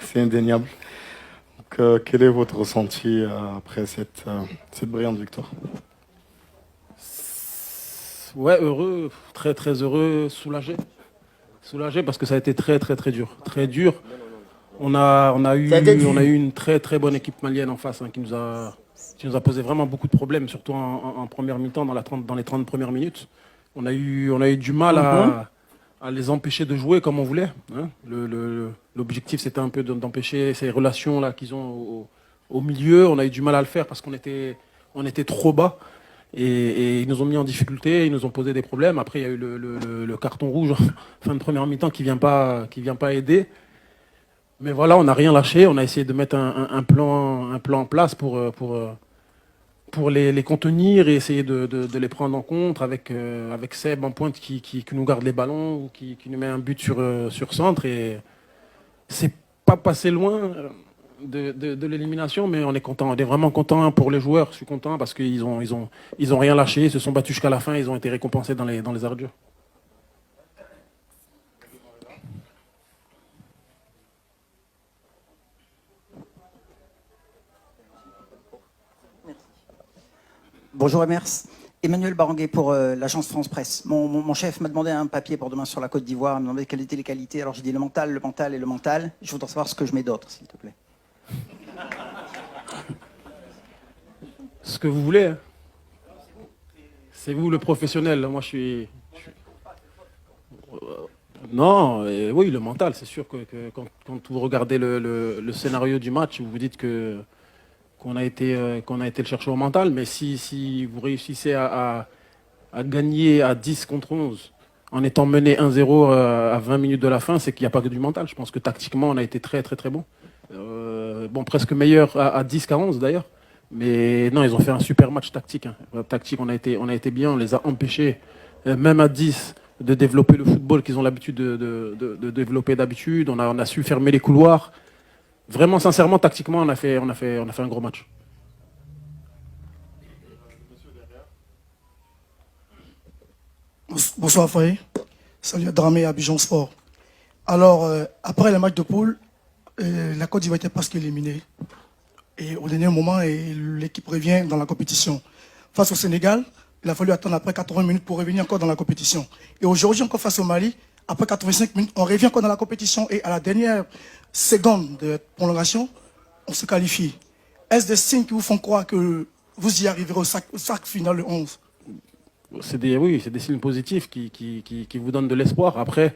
c'est indéniable. Donc, quel est votre ressenti après cette brillante victoire? Ouais, heureux, très très heureux, soulagé. Soulagé parce que ça a été très très très dur. Très dur. Ça a été On a dur. eu une très très bonne équipe malienne en face, hein, qui nous a posé vraiment beaucoup de problèmes, surtout en première mi-temps, dans les 30 premières minutes. On a eu du mal à les empêcher de jouer comme on voulait, hein. L'objectif, c'était un peu d'empêcher ces relations-là qu'ils ont au milieu. On a eu du mal à le faire parce on était trop bas. Et ils nous ont mis en difficulté, ils nous ont posé des problèmes. Après, il y a eu le carton rouge en fin de première mi-temps qui vient pas aider. Mais voilà, on n'a rien lâché. On a essayé de mettre un plan en place pour les contenir et essayer de les prendre en compte avec Seb en pointe qui nous garde les ballons ou qui nous met un but sur centre. Et c'est pas passé loin de l'élimination, mais on est content. On est vraiment content pour les joueurs. Je suis content parce qu'ils ont rien lâché. Ils se sont battus jusqu'à la fin. Ils ont été récompensés dans les arrêts de jeu. Bonjour Emers. Emmanuel Baranguet pour l'agence France Presse. Mon chef m'a demandé un papier pour demain sur la Côte d'Ivoire. Il m'a demandé quelles étaient les qualités. Alors j'ai dit le mental, le mental et le mental. Je voudrais savoir ce que je mets d'autre, s'il te plaît. Ce que vous voulez, hein. C'est vous le professionnel. Moi, je suis. Non, oui, le mental, c'est sûr que quand vous regardez le scénario du match, vous vous dites qu'on a été le chercher au mental, mais si vous réussissez à gagner à 10 contre 11 en étant mené 1-0 à 20 minutes de la fin, c'est qu'il n'y a pas que du mental. Je pense que tactiquement, on a été très très très bon. Bon, presque meilleur à 10 qu'à 11 d'ailleurs. Mais non, ils ont fait un super match tactique, hein. Tactique, on a été bien, on les a empêchés, même à 10, de développer le football qu'ils ont l'habitude de développer d'habitude. On a su fermer les couloirs. Vraiment, sincèrement, tactiquement, on a fait un gros match. Bonsoir Faye. Salut Dramé à Abidjan Sport. Alors, après le match de poule, la Côte d'Ivoire était presque éliminée. Et au dernier moment, l'équipe revient dans la compétition. Face au Sénégal, il a fallu attendre après 80 minutes pour revenir encore dans la compétition. Et aujourd'hui, encore face au Mali, après 85 minutes, on revient encore dans la compétition. Et à la dernière seconde de prolongation, on se qualifie. Est-ce des signes qui vous font croire que vous y arriverez au sac final le 11? Oui, c'est des signes positifs qui vous donnent de l'espoir. Après,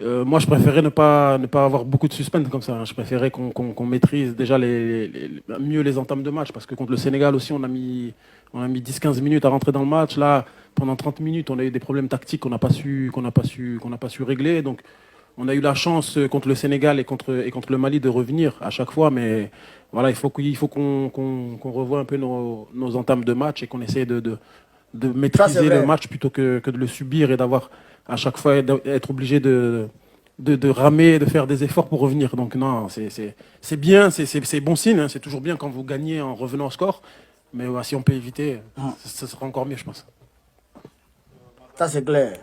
moi, je préférais ne pas avoir beaucoup de suspense comme ça, hein. Je préférais qu'on maîtrise déjà mieux les entames de match. Parce que contre le Sénégal aussi, on a mis 10-15 minutes à rentrer dans le match. Là, pendant 30 minutes, on a eu des problèmes tactiques qu'on n'a pas su régler. Donc, on a eu la chance contre le Sénégal et contre le Mali de revenir à chaque fois. Mais voilà, il faut qu'on revoie un peu nos entames de match et qu'on essaie de maîtriser le match plutôt que de le subir et d'avoir à chaque fois être obligé de ramer, de faire des efforts pour revenir. Donc non, c'est bien, c'est bon signe, hein. C'est toujours bien quand vous gagnez en revenant au score. Mais ouais, si on peut éviter, ça sera encore mieux, je pense. Ça c'est clair.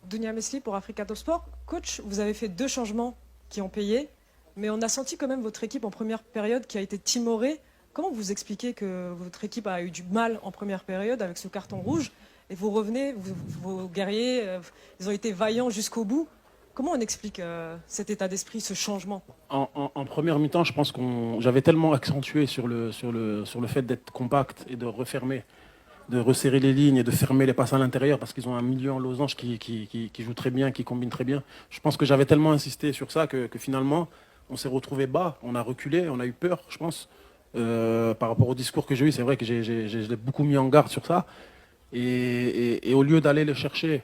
Dunia Mesli pour Africa Top Sport. Coach, vous avez fait 2 changements qui ont payé, mais on a senti quand même votre équipe en première période qui a été timorée. Comment vous expliquez que votre équipe a eu du mal en première période avec ce carton rouge et vous revenez, vos guerriers, ils ont été vaillants jusqu'au bout? Comment on explique cet état d'esprit, ce changement? En première mi-temps, je pense j'avais tellement accentué sur le fait d'être compact et de refermer, de resserrer les lignes et de fermer les passes à l'intérieur parce qu'ils ont un milieu en losange qui joue très bien, qui combine très bien. Je pense que j'avais tellement insisté sur ça que finalement, on s'est retrouvé bas, on a reculé, on a eu peur, je pense. Par rapport au discours que j'ai eu, c'est vrai que je l'ai beaucoup mis en garde sur ça. Et au lieu d'aller le chercher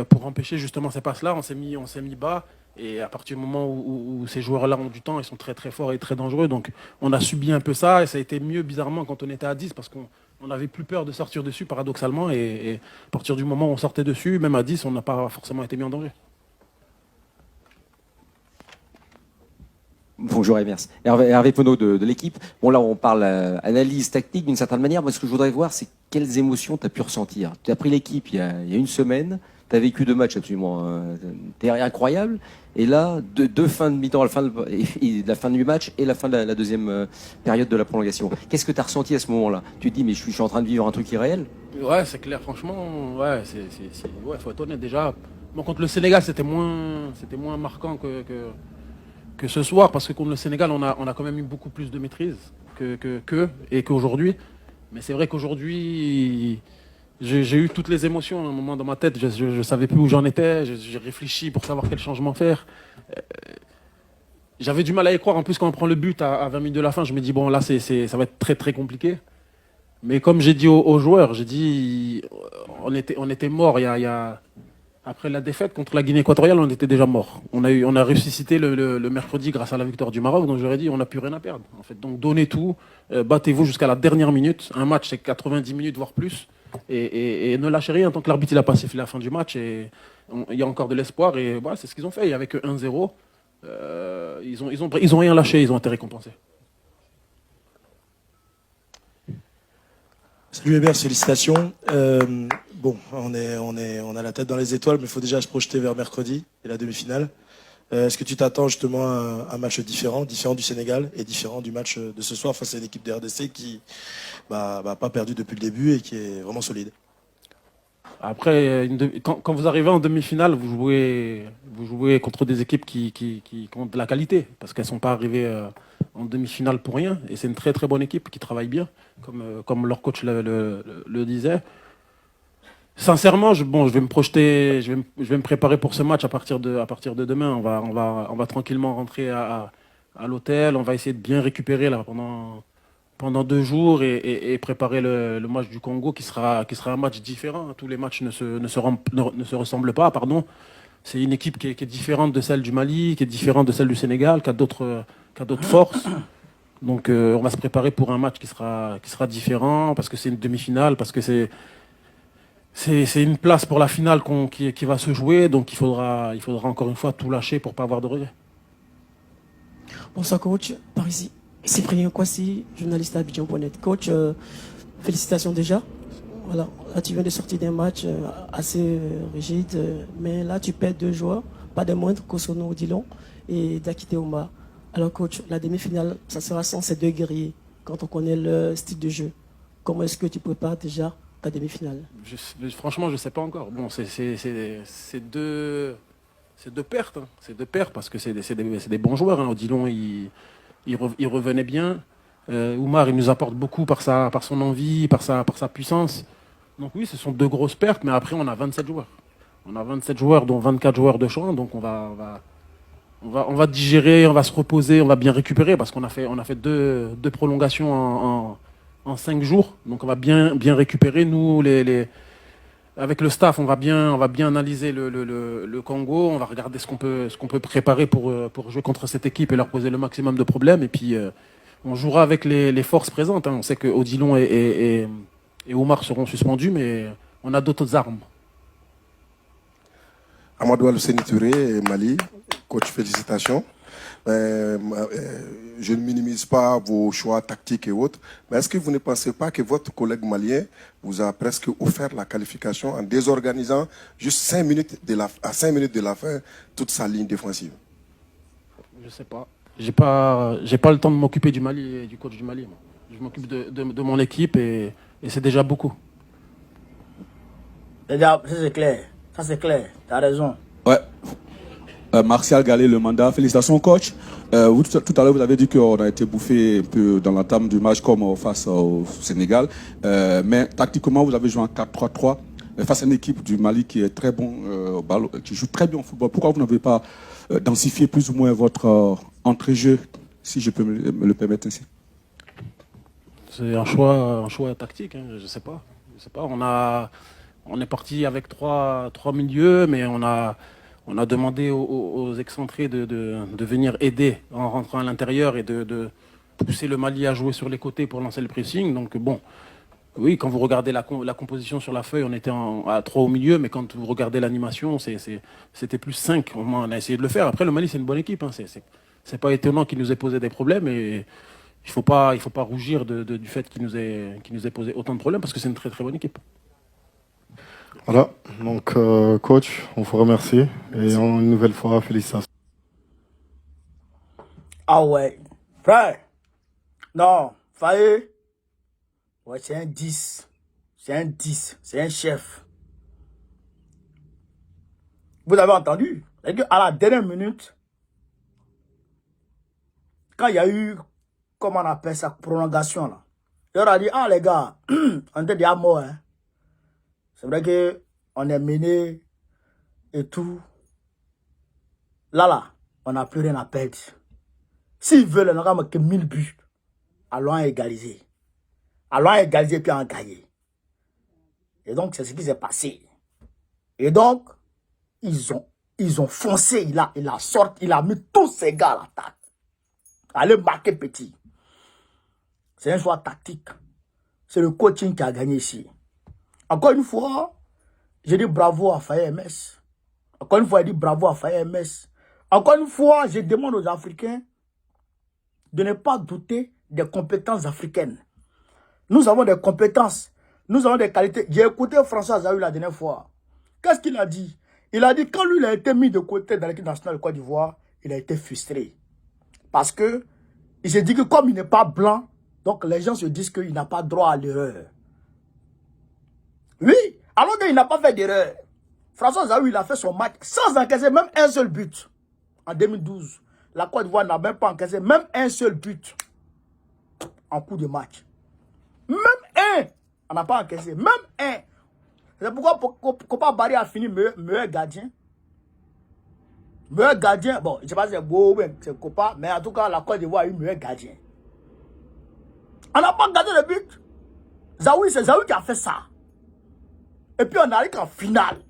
pour empêcher justement ces passes-là, on s'est mis bas. Et à partir du moment où ces joueurs-là ont du temps, ils sont très très forts et très dangereux. Donc on a subi un peu ça et ça a été mieux bizarrement quand on était à 10 parce qu'on n'avait plus peur de sortir dessus paradoxalement. Et à partir du moment où on sortait dessus, même à 10, on n'a pas forcément été mis en danger. Bonjour Emers. Hervé Penaud de l'équipe. Bon là on parle analyse tactique d'une certaine manière. Moi ce que je voudrais voir c'est quelles émotions tu as pu ressentir. Tu as pris l'équipe il y a une semaine, Tu as vécu 2 matchs absolument incroyables. Et là, deux fins de mi-temps, la fin du match et la fin de la deuxième période de la prolongation. Qu'est-ce que tu as ressenti à ce moment-là? Tu te dis, mais je suis en train de vivre un truc irréel? Ouais, c'est clair, franchement, ouais, ouais, faut être honnête déjà. Bon, contre le Sénégal, c'était moins marquant que ce soir, parce que contre le Sénégal, on a quand même eu beaucoup plus de maîtrise et qu'aujourd'hui. Mais c'est vrai qu'aujourd'hui, j'ai eu toutes les émotions à un moment dans ma tête. Je savais plus où j'en étais. J'ai réfléchi pour savoir quel changement faire. J'avais du mal à y croire. En plus, quand on prend le but à 20 minutes de la fin, je me dis, bon, là, ça va être très, très compliqué. Mais comme j'ai dit aux joueurs, j'ai dit, on était morts après la défaite contre la Guinée équatoriale, on était déjà morts. On a ressuscité le mercredi grâce à la victoire du Maroc, donc j'aurais dit, on n'a plus rien à perdre. En fait. Donc donnez tout, battez-vous jusqu'à la dernière minute. Un match, c'est 90 minutes, voire plus. Et ne lâchez rien tant que l'arbitre n'a pas sifflé la fin du match. Et il y a encore de l'espoir. Et voilà, c'est ce qu'ils ont fait. Il n'y avait que 1-0. Ils ont rien lâché, ils ont été récompensés. Salut Hébert, félicitations. Bon, on a la tête dans les étoiles, mais il faut déjà se projeter vers mercredi et la demi-finale. Est-ce que tu t'attends justement à un match différent du Sénégal et différent du match de ce soir face à une équipe de RDC qui n'a pas perdu depuis le début et qui est vraiment solide? Après, quand vous arrivez en demi-finale, vous jouez contre des équipes qui ont de la qualité, parce qu'elles ne sont pas arrivées en demi-finale pour rien. Et c'est une très très bonne équipe qui travaille bien, comme leur coach le disait. Sincèrement, je vais me projeter, je vais me préparer pour ce match à partir de demain. On va tranquillement rentrer à l'hôtel. On va essayer de bien récupérer là pendant 2 jours et préparer le match du Congo qui sera un match différent. Tous les matchs ne se ressemblent pas, pardon. C'est une équipe qui est différente de celle du Mali, qui est différente de celle du Sénégal, qui a d'autres forces. Donc on va se préparer pour un match qui sera différent, parce que c'est une demi-finale, parce que c'est une place pour la finale qui va se jouer. Donc il faudra encore une fois tout lâcher pour ne pas avoir de regrets. Bonsoir coach, par ici. Cyprien Kwasi, journaliste à Abidjan.net. Coach, félicitations déjà. Voilà, là tu viens de sortir d'un match assez rigide, mais là tu perds 2 joueurs, pas des moindres, Kosono Odilon et Dakite Oumar. Alors coach, la demi-finale, ça sera sans ces 2 guerriers, quand on connaît le style de jeu. Comment est-ce que tu prépares déjà ta demi-finale? Franchement, je ne sais pas encore. Bon, c'est 2 pertes. Hein. C'est 2 pertes parce que c'est des bons joueurs. Hein. Odilon, il revenait bien. Oumar, il nous apporte beaucoup par son envie, par sa puissance. Donc oui, ce sont 2 grosses pertes, mais après, on a 27 joueurs. On a 27 joueurs, dont 24 joueurs de champ. Donc on va digérer, on va se reposer, on va bien récupérer parce qu'on a fait 2 prolongations en 5 jours. Donc on va bien récupérer. Nous, avec le staff, on va bien analyser le Congo. On va regarder ce qu'on peut préparer pour jouer contre cette équipe et leur poser le maximum de problèmes. Et puis on jouera avec les forces présentes. Hein. On sait que Odilon et Oumar seront suspendus, mais on a d'autres armes. Amadou Al-Husseini Touré, Mali, coach, félicitations. Je ne minimise pas vos choix tactiques et autres, mais est-ce que vous ne pensez pas que votre collègue malien vous a presque offert la qualification en désorganisant juste 5 minutes à 5 minutes de la fin toute sa ligne défensive? Je sais pas. J'ai pas le temps de m'occuper du Mali et du coach du Mali. Moi. Je m'occupe de mon équipe et c'est déjà beaucoup. Déjà, ça c'est clair. Ça c'est clair. T'as raison. Ouais. Martial Gallet, le mandat. Félicitations, coach. Tout à l'heure, vous avez dit qu'on a été bouffé un peu dans l'entame du match comme face au Sénégal. Mais tactiquement, vous avez joué en 4-3-3 face à une équipe du Mali qui est très bon au ballon, qui joue très bien au football. Pourquoi vous n'avez pas densifié plus ou moins votre entrée-jeu, si je peux me le permettre ainsi? C'est un choix tactique. Hein, je sais pas. On est parti avec trois milieux, mais on a demandé aux excentrés de venir aider en rentrant à l'intérieur et de pousser le Mali à jouer sur les côtés pour lancer le pressing. Donc bon, oui, quand vous regardez la composition sur la feuille, on était à 3 au milieu, mais quand vous regardez l'animation, c'était plus 5. On a essayé de le faire. Après, le Mali, c'est une bonne équipe. Hein. C'est pas étonnant qu'il nous ait posé des problèmes et il faut pas rougir du fait qu'il nous ait posé autant de problèmes parce que c'est une très très bonne équipe. Voilà, donc coach, on vous remercie et une nouvelle fois, félicitations. Ah ouais. Frère. Non, Faye. Ouais, c'est un 10. C'est un 10. C'est un chef. Vous avez entendu? À la dernière minute, quand il y a eu, comment on appelle ça, prolongation là, il leur a dit, ah les gars, on était déjà morts. Hein. C'est vrai qu'on est mené et tout. Là, on n'a plus rien à perdre. S'ils veulent, on n'a que 1000 buts. Allons égaliser. Allons égaliser puis en gagner. Et donc, c'est ce qui s'est passé. Et donc, ils ont foncé. Il a mis tous ses gars à l'attaque. Allez marquer petit. C'est un choix tactique. C'est le coaching qui a gagné ici. Encore une fois, j'ai dit bravo à Faye MS. Encore une fois, j'ai dit bravo à Faye MS. Encore une fois, je demande aux Africains de ne pas douter des compétences africaines. Nous avons des compétences. Nous avons des qualités. J'ai écouté François Azaoui la dernière fois. Qu'est-ce qu'il a dit? Il a dit quand lui il a été mis de côté dans l'équipe nationale de Côte d'Ivoire, il a été frustré. Parce que il s'est dit que comme il n'est pas blanc, donc les gens se disent qu'il n'a pas droit à l'erreur. Oui, alors qu'il n'a pas fait d'erreur. François Azaoui, il a fait son match sans encaisser même un seul but. En 2012, la Côte d'Ivoire n'a même pas encaissé même un seul but en coup de match. Même un, on n'a pas encaissé, même un. C'est pourquoi Kopa Barry a fini meilleur gardien. Meilleur gardien, bon, je ne sais pas si c'est beau, c'est Kopa, mais en tout cas, la Côte d'Ivoire a eu meilleur gardien. On n'a pas gardé le but. Zaoui, c'est Zaoui qui a fait ça. Et puis on arrive en finale.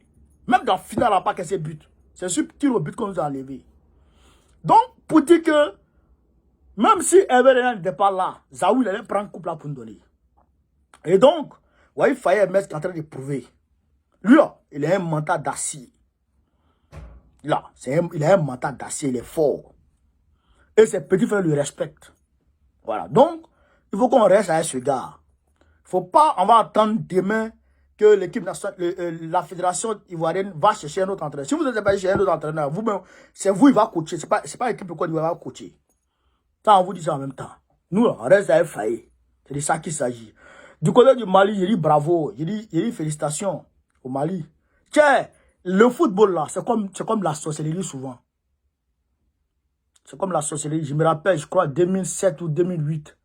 Même dans la finale, on n'a pas cassé but. C'est sur tir au but qu'on nous a enlevé. Donc, pour dire que, même si Everett n'était pas là, Zaoui il allait prendre couple là pour nous donner. Et donc, il fallait mettre en train de prouver. Lui, là, il a un mental d'acier. Là, il a un mental d'acier, il est fort. Et ses petits frères le respectent. Voilà. Donc, il faut qu'on reste avec ce gars. Il ne faut pas, on va attendre demain que l'équipe nationale, la fédération ivoirienne va chercher un autre entraîneur. Si vous n'êtes pas chercher un autre entraîneur, vous-même, c'est vous qui va coacher. Ce n'est pas l'équipe de Côte d'Ivoire qui va coacher. Ça, on vous dit ça en même temps. Nous, on reste avec Faye. C'est de ça qu'il s'agit. Du côté du Mali, j'ai dit bravo, j'ai dit félicitations au Mali. Tiens, le football là, c'est comme la sorcellerie souvent. C'est comme la sorcellerie. Je me rappelle, je crois 2007 ou 2008.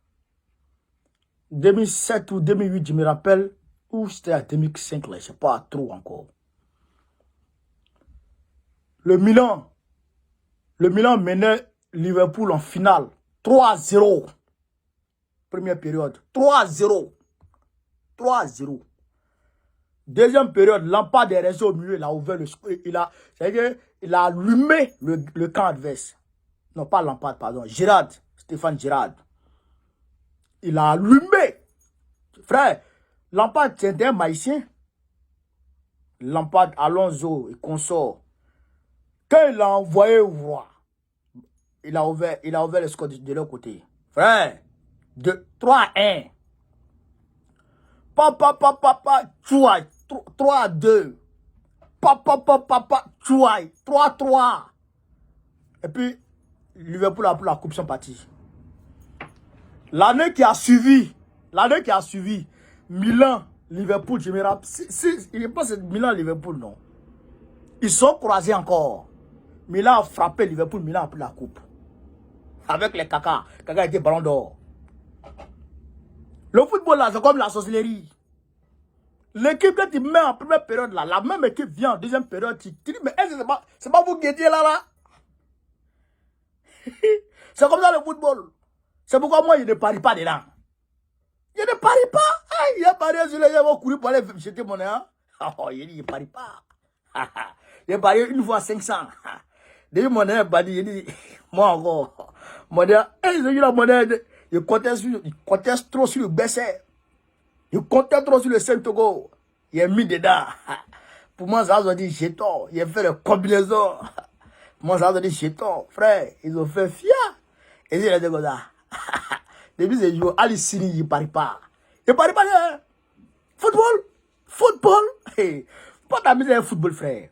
2007 ou 2008, je me rappelle, ou c'était à 2005, là, je ne sais pas trop encore. Le Milan menait Liverpool en finale. 3-0. Première période. 3-0. 3-0. Deuxième période, Lampard est resté au milieu, il a ouvert le score. Il a allumé le camp adverse. Non, pas Lampard, pardon. Stéphane Gérrard. Il a allumé. Frère, Lampard, c'est un maïsien. Lampard, Alonso et consort. Quand il a envoyé au roi, il a ouvert le score de l'autre côté. Frère, 3-1. Papa, 3-2. Papa, 3-3. Et puis, Liverpool a pris la coupe, ils sont partis. L'année qui a suivi, Milan, Liverpool, je me rappelle, il n'est pas Milan, Liverpool, non. Ils sont croisés encore. Milan a frappé Liverpool, Milan a pris la coupe. Avec les Kaka. Kaka était ballon d'or. Le football là, c'est comme la sorcellerie. L'équipe que tu mets en première période là, la même équipe vient en deuxième période, tu dis, mais c'est pas vous qui étiez là. C'est comme ça le football. C'est pourquoi moi, je ne parie pas dedans. Je ne parie pas. Il a parié sur les gens, ils vont courir pour aller jeter mon nez. Oh, il dit, je ne parie pas. J'ai parié une fois 500. Depuis mon nez, il dit, moi encore. Mon nez, il comptait trop sur le Besset. Il comptait trop sur le Saint-Togo. Il a mis dedans. Pour moi, ça a dit jeton. Il a fait le combinaison. Pour moi, ça a dit jeton. Frère, ils ont fait fier. Et il a dit comme ça. Depuis ce jour, Ali Sini, il ne parie pas. Il ne parie pas. Football. Football, hey, faut pas t'amuser avec le football, frère.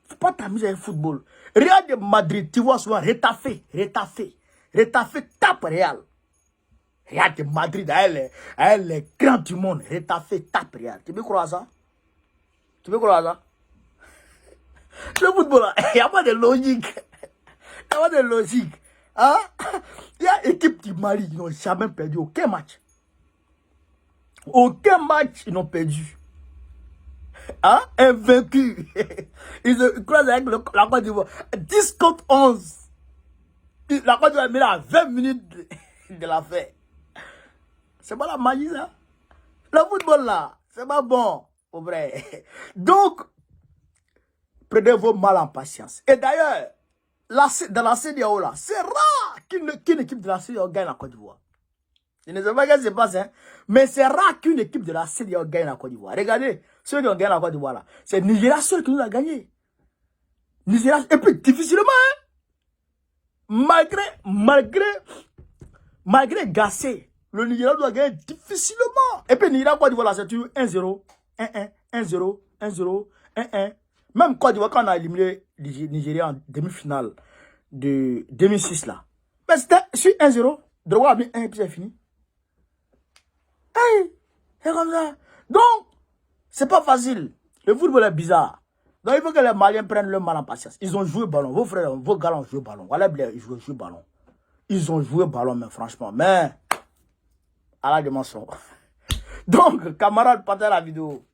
Faut pas t'amuser avec le football. Real de Madrid, tu vois souvent Retafe tape Real. Real de Madrid, elle est grande du monde. Retafe tape Real. Tu peux croire ça? Tu peux croire ça? Le football, il n'y a pas de logique. Il n'y a pas de logique. Hein? Il y a une équipe du Mali qui n'ont jamais perdu aucun match. Aucun match, ils n'ont perdu. Hein? Invaincus. Ils se croisent avec la Côte d'Ivoire. 10 contre 11. La Côte d'Ivoire met là 20 minutes de la fête. C'est pas la magie, ça. Le football, là, c'est pas bon, au vrai. Donc, prenez vos mal en patience. Et d'ailleurs, dans la CEDEAO, là, c'est rare qu'une équipe de la CEDEAO gagne la Côte d'Ivoire. Je ne sais pas ce qui se passe, hein, mais c'est rare qu'une équipe de la CEDEAO gagne la Côte d'Ivoire. Regardez, ceux qui ont gagné la Côte d'Ivoire, là, c'est Nigeria seul qui nous a gagné. Nigeria, et puis difficilement, hein, malgré Gassé, le Nigeria doit gagner difficilement. Et puis Nigeria, Côte d'Ivoire, là, c'est toujours 1-0, 1-1, 1-0, 1-0, 1-1. Même Côte d'Ivoire, quand on a éliminé le Nigeria en demi-finale de 2006, là, mais c'était sur 1-0, Drogba a mis 1 et puis c'est fini. Hey, c'est comme ça. Donc, c'est pas facile. Le football est bizarre. Donc, il faut que les Maliens prennent leur mal en patience. Ils ont joué ballon. Vos frères, vos gars ont joué ballon. Voilà, ils jouent ballon. Ils ont joué ballon, mais franchement. Mais, à la dimension. Donc, camarades, partagez la vidéo.